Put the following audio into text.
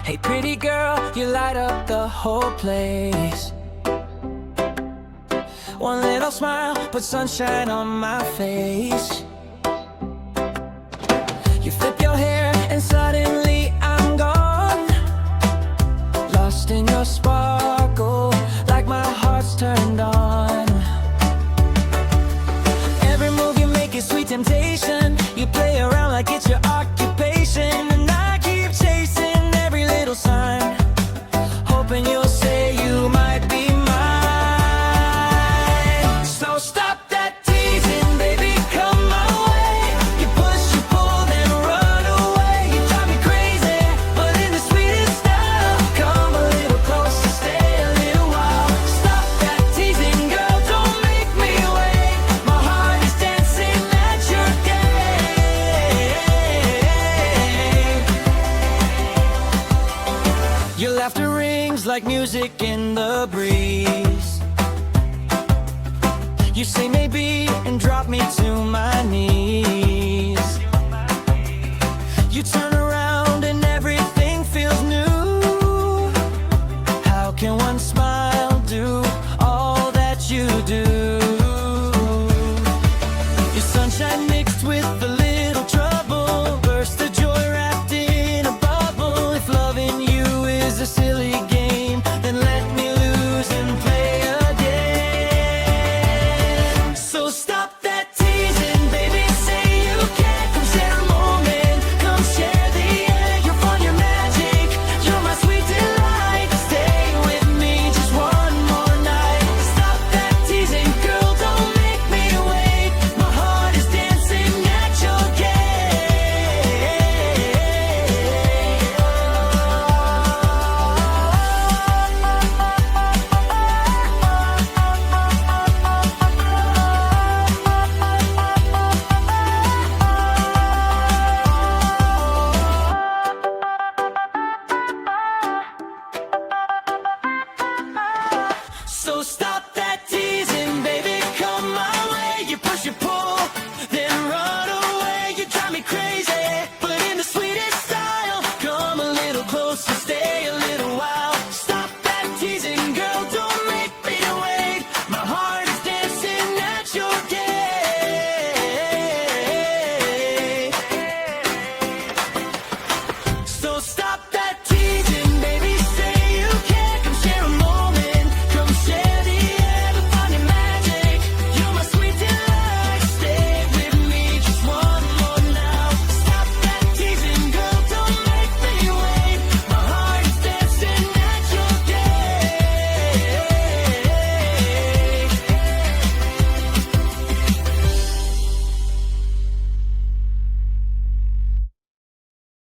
Hey pretty girl, you light up the whole place. One little smile, put sunshine on my face. You flip your hair and suddenly I'm gone, lost in your sparkle, like my heart's turned on. Every move you make is sweet temptation. You play around like it's your occupation, and I keep chasing every little sign, hoping you'll say you might be mine. So stop that teasing, baby, come my way. You push, you pull, then run away. You drive me crazy, but in the sweetest style. Come a little closer, stay a little while. Stop that teasing, girl, don't make me wait. My heart is dancing at your gate. Your laughter rings like music in the breeze. You say maybe and drop me to my knees. You turn around and everything feels new. How can one smile do all that you do? Your sunshine mixed with a little trouble, burst of joy wrapped in a bubble. If loving you is a silly game, then let me lose and play again. So stop that teasing, baby, say you can. Come share a moment, come share the air. You're fun, you're magic, you're my sweet delight. Stay with me just one more night. Stop that teasing, girl, don't make me wait. My heart is dancing at your So stop that teasing, baby, come my way. You push, you pull.